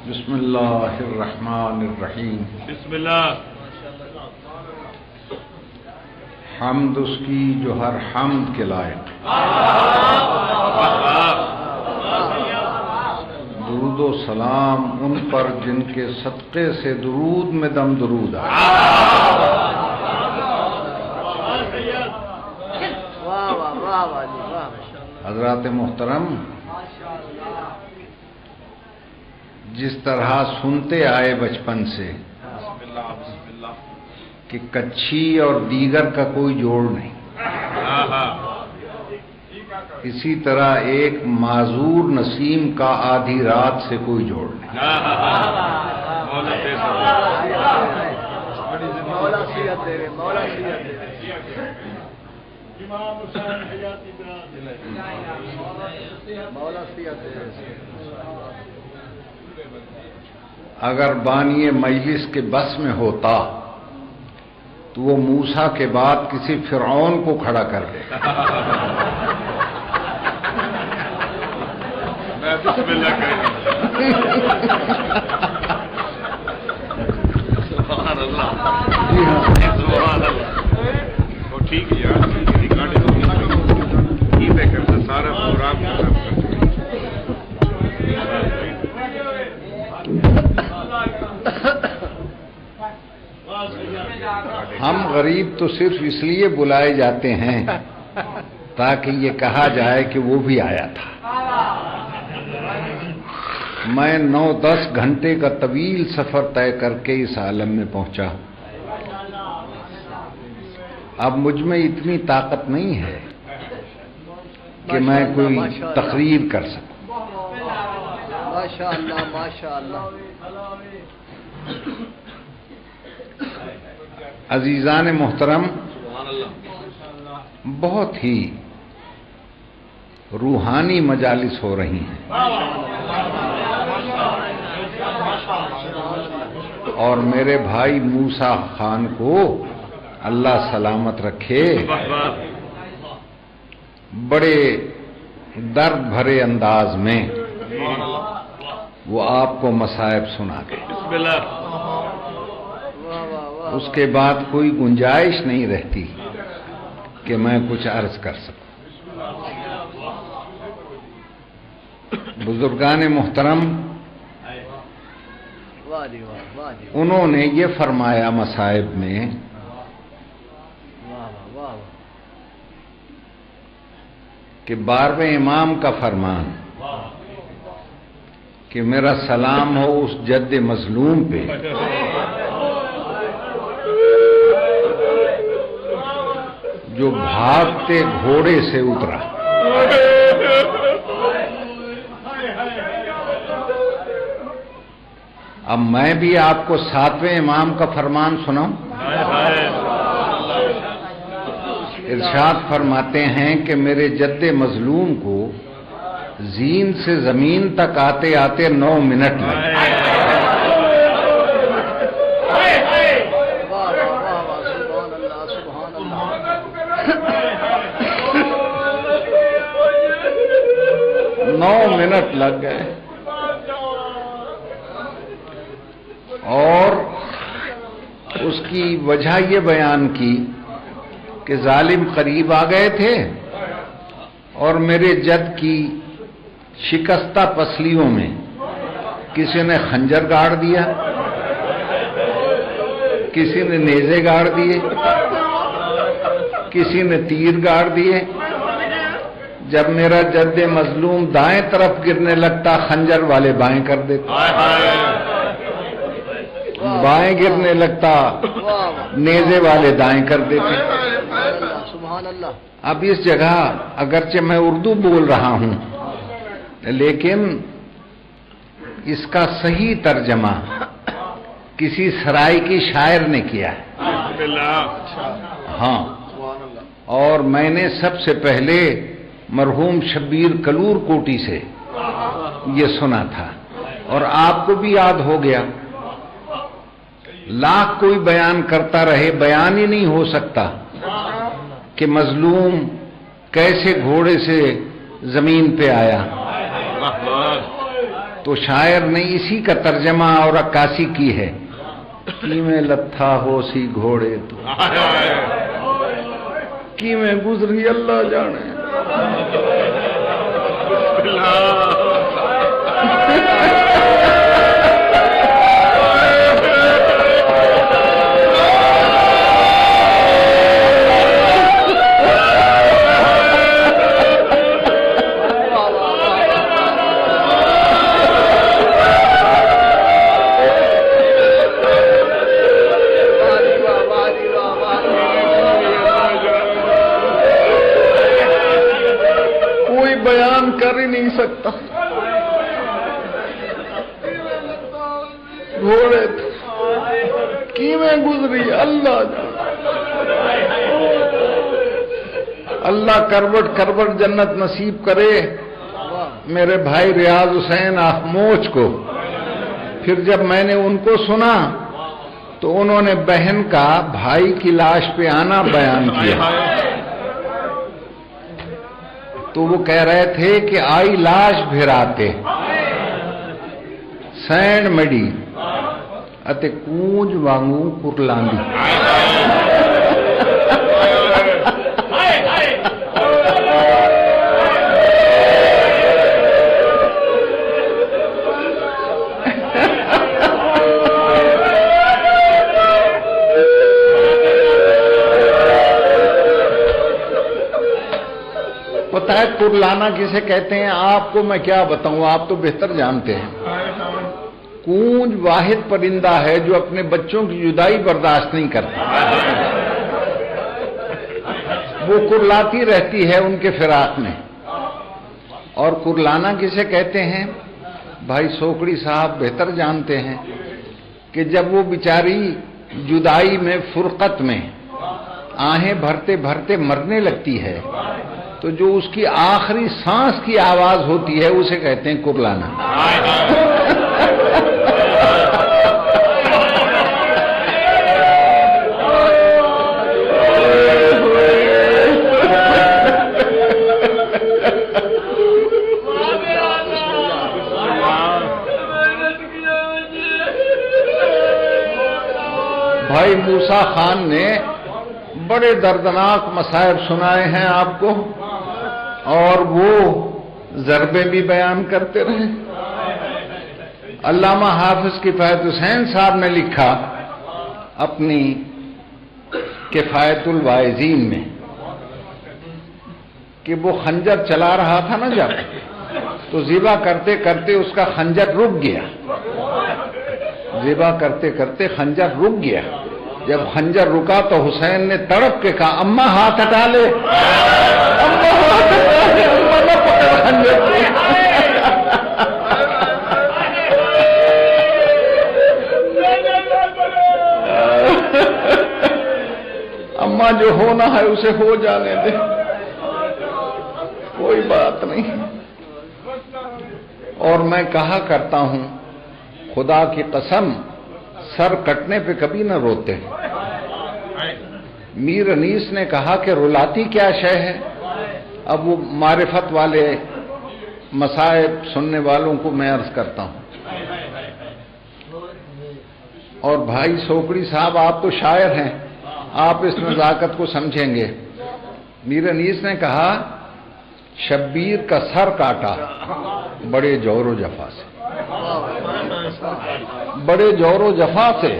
بسم اللہ الرحمن الرحیم. بسم اللہ. حمد اس کی جو ہر حمد کے لائق، درود و سلام ان پر جن کے صدقے سے درود میں دم درود آئے. حضرات محترم، جس طرح سنتے آئے بچپن سے کہ کچھی اور دیگر کا کوئی جوڑ نہیں، اسی طرح ایک معذور نسیم کا آدھی رات سے کوئی جوڑ نہیں. اگر بانی مجلس کے بس میں ہوتا تو وہ موسیٰ کے بعد کسی فرعون کو کھڑا کر دے. بسم اللہ سبحان اللہ. سبحان اللہ. وہ ٹھیک ہے یار، کرتا سارا پروگرام ہم غریب تو صرف اس لیے بلائے جاتے ہیں تاکہ یہ کہا جائے کہ وہ بھی آیا تھا. میں 9-10 گھنٹے کا طویل سفر طے کر کے اس عالم میں پہنچا. اب مجھ میں اتنی طاقت نہیں ہے کہ میں کوئی تقریر کر سکوں. ماشاءاللہ ماشاءاللہ. عزیزان محترم، بہت ہی روحانی مجالس ہو رہی ہیں اور میرے بھائی موسیٰ خان کو اللہ سلامت رکھے بڑے درد بھرے انداز میں وہ آپ کو مصائب سنا گئے. اس کے بعد کوئی گنجائش نہیں رہتی کہ میں کچھ عرض کر سکوں. بزرگان محترم، انہوں نے یہ فرمایا مصائب میں کہ 12ویں امام کا فرمان کہ میرا سلام ہو اس جد مظلوم پہ جو بھاگتے گھوڑے سے اترا. اب میں بھی آپ کو 7ویں امام کا فرمان سناؤں. ارشاد فرماتے ہیں کہ میرے جد مظلوم کو زین سے زمین تک آتے آتے 9 منٹ لگے. 9 منٹ لگ گئے اور اس کی وجہ یہ بیان کی کہ ظالم قریب آ گئے تھے اور میرے جد کی شکستہ پسلیوں میں کسی نے خنجر گاڑ دیا، کسی نے نیزے گاڑ دیے، کسی نے تیر گاڑ دیے. جب میرا جد مظلوم دائیں طرف گرنے لگتا خنجر والے بائیں کر دیتے، بائیں گرنے لگتا نیزے والے دائیں کر دیتے. اب اس جگہ اگرچہ میں اردو بول رہا ہوں لیکن اس کا صحیح ترجمہ کسی سرائیکی شاعر نے کیا ہے. ہاں، اور میں نے سب سے پہلے مرحوم شبیر کلور کوٹی سے یہ سنا تھا اور آپ کو بھی یاد ہو گیا. لاکھ کوئی بیان کرتا رہے، بیان ہی نہیں ہو سکتا کہ مظلوم کیسے گھوڑے سے زمین پہ آیا. تو شاعر نے اسی کا ترجمہ اور عکاسی کی ہے کی میں لتھا ہو سی گھوڑے تو کی میں گزری اللہ جانے. بیان کر ہی نہیں سکتا. گھوڑے کی میں گزری اللہ اللہ کروٹ کروٹ جنت نصیب کرے میرے بھائی ریاض حسین آخموچ کو. پھر جب میں نے ان کو سنا تو انہوں نے بہن کا بھائی کی لاش پہ آنا بیان کیا. تو وہ کہہ رہے تھے کہ آئی لاش بھراتے سینڈ مڑی اتے کونج وانگو کرلاندی. پتہ ہے کرلانا کسے کہتے ہیں؟ آپ کو میں کیا بتاؤں، آپ تو بہتر جانتے ہیں. کونج واحد پرندہ ہے جو اپنے بچوں کی جدائی برداشت نہیں کرتا، وہ کرلاتی رہتی ہے ان کے فراق میں. اور کرلانا کسے کہتے ہیں؟ بھائی سوکڑی صاحب بہتر جانتے ہیں کہ جب وہ بیچاری جدائی میں فرقت میں آہیں بھرتے بھرتے مرنے لگتی ہے تو جو اس کی آخری سانس کی آواز ہوتی ہے اسے کہتے ہیں کرلانا. بھائی موسیٰ خان نے بڑے دردناک مصائب سنائے ہیں آپ کو، اور وہ ضربیں بھی بیان کرتے رہے. علامہ حافظ کفایت حسین صاحب نے لکھا اپنی کفایت الواعظین میں کہ وہ خنجر چلا رہا تھا نا جب، تو ذبح کرتے کرتے اس کا خنجر رک گیا. ذبح کرتے کرتے خنجر رک گیا. جب خنجر رکا تو حسین نے تڑپ کے کہا اماں ہاتھ ہٹا لے، اماں ہاتھ ہٹا لے، اماں نہ پکڑ خنجر کو. اماں جو ہونا ہے اسے ہو جانے دے، کوئی بات نہیں. اور میں کہا کرتا ہوں خدا کی قسم سر کٹنے پہ کبھی نہ روتے. میر انیس نے کہا کہ رلاتی کیا شے ہے. اب وہ معرفت والے مصائب سننے والوں کو میں عرض کرتا ہوں. اور بھائی سوکڑی صاحب آپ تو شاعر ہیں، آپ اس نزاکت کو سمجھیں گے. میر انیس نے کہا شبیر کا سر کاٹا بڑے جور و جفا سے، بڑے جور و جفا سے.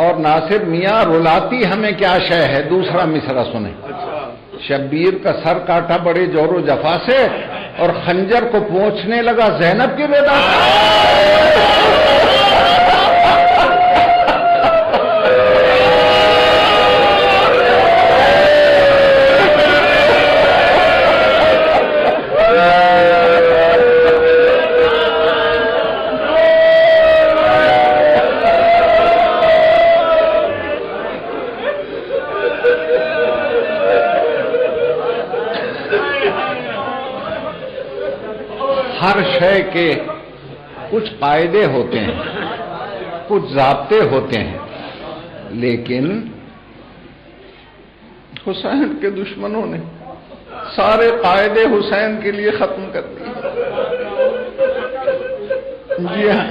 اور ناصر میاں رلاتی ہمیں کیا شے ہے، دوسرا مصرع سنیں. شبیر کا سر کاٹا بڑے جور و جفا سے اور خنجر کو پہنچنے لگا زینب کی رضا سے. ہر شے کے کچھ قاعدے ہوتے ہیں، کچھ ضابطے ہوتے ہیں، لیکن حسین کے دشمنوں نے سارے قاعدے حسین کے لیے ختم کر دیے. جی ہاں،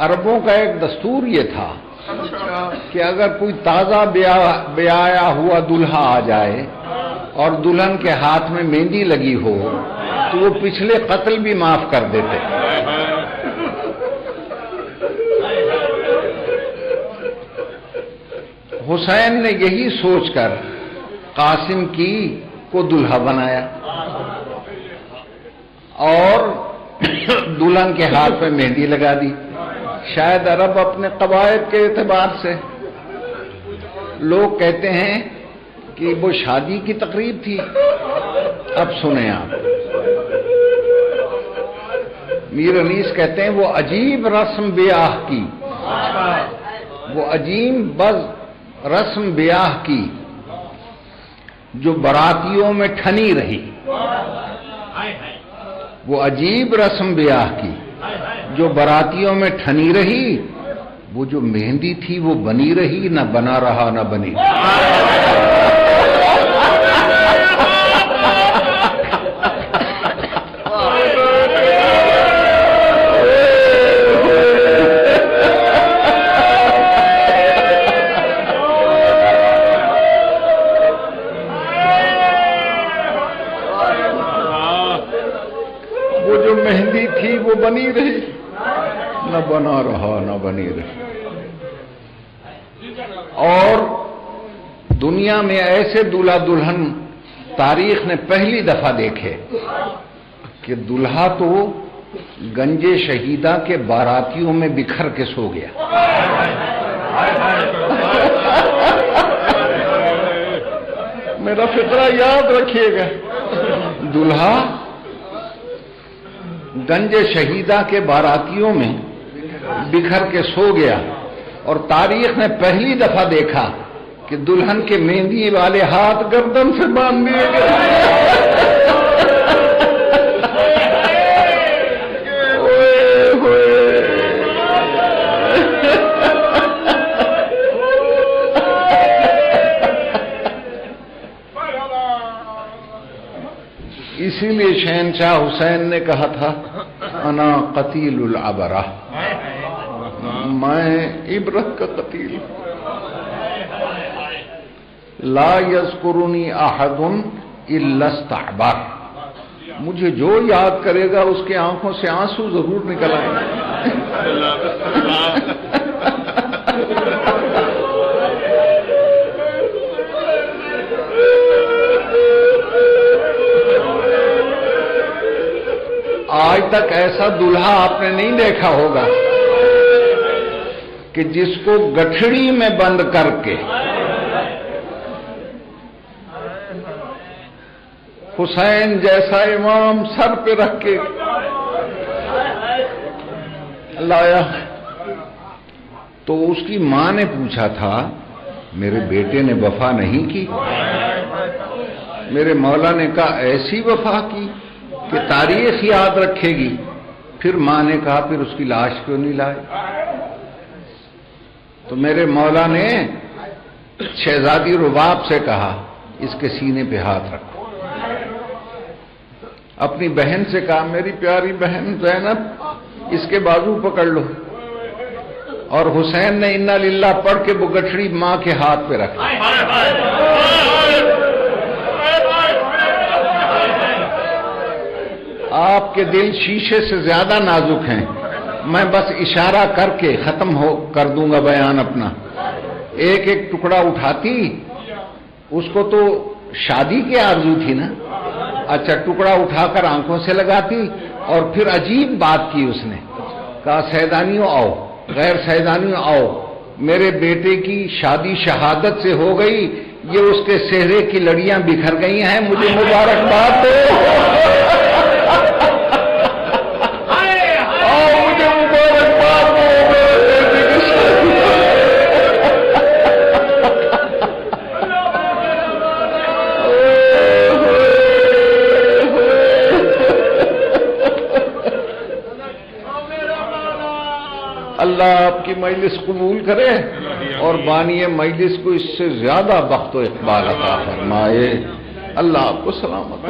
عربوں کا ایک دستور یہ تھا کہ اگر کوئی تازہ بیایا ہوا دلہا آ جائے اور دلہن کے ہاتھ میں مہندی لگی ہو تو وہ پچھلے قتل بھی معاف کر دیتے. حسین نے یہی سوچ کر قاسم کی کو دلہا بنایا اور دلہن کے ہاتھ میں مہندی لگا دی. شاید عرب اپنے قواعد کے اعتبار سے لوگ کہتے ہیں کہ وہ شادی کی تقریب تھی. اب سنیں آپ، میر انیس کہتے ہیں وہ عجیب رسم بیاہ کی، وہ عجیب بز رسم بیاہ کی جو براتیوں میں ٹھنی رہی. وہ عجیب رسم بیاہ کی جو براتیوں میں ٹھنی رہی، وہ جو مہندی تھی وہ بنی رہی، نہ بنا رہا نہ بنی. وہ جو مہندی تھی وہ بنی رہی، نہ بنا رہا نہ بنی رہی. اور دنیا میں ایسے دلہا دلہن تاریخ نے پہلی دفعہ دیکھے کہ دلہا تو گنج شہیدہ کے باراتیوں میں بکھر کے سو گیا. میرا فقرہ یاد رکھیے گا، دلہا گنج شہیدہ کے باراتیوں میں بکھر کے سو گیا. اور تاریخ نے پہلی دفعہ دیکھا کہ دلہن کے مہندی والے ہاتھ گردن سے باندھ دیے گئے. اسی لیے شہنشاہ حسین نے کہا تھا انا قتیل العبرہ، میں عبرت کا قتیل. لا یذکرنی احد الا استعبر، مجھے جو یاد کرے گا اس کے آنکھوں سے آنسو ضرور نکل آئیں گے. آج تک ایسا دلہا آپ نے نہیں دیکھا ہوگا کہ جس کو گٹھڑی میں بند کر کے حسین جیسا امام سر پہ رکھ کے لایا. تو اس کی ماں نے پوچھا تھا میرے بیٹے نے وفا نہیں کی؟ میرے مولا نے کہا ایسی وفا کی کہ تاریخ یاد رکھے گی. پھر ماں نے کہا پھر اس کی لاش کیوں نہیں لائے؟ تو میرے مولا نے شہزادی رباب سے کہا اس کے سینے پہ ہاتھ رکھو. اپنی بہن سے کہا میری پیاری بہن زینب اس کے بازو پکڑ لو. اور حسین نے انا للہ پڑھ کے وہ گٹھڑی ماں کے ہاتھ پہ رکھ. آپ کے دل شیشے سے زیادہ نازک ہیں. میں بس اشارہ کر کے ختم کر دوں گا بیان اپنا. ایک ایک ٹکڑا اٹھاتی، اس کو تو شادی کی آرزو تھی نا. اچھا ٹکڑا اٹھا کر آنکھوں سے لگاتی اور پھر عجیب بات کی اس نے. کہا سیدانیوں آؤ، غیر سیدانیوں آؤ، میرے بیٹے کی شادی شہادت سے ہو گئی، یہ اس کے چہرے کی لڑیاں بکھر گئی ہیں، مجھے مبارکباد دو. اللہ آپ کی مجلس قبول کرے اور بانی مجلس کو اس سے زیادہ بخت و اقبال عطا فرمائے. اللہ آپ کو سلامت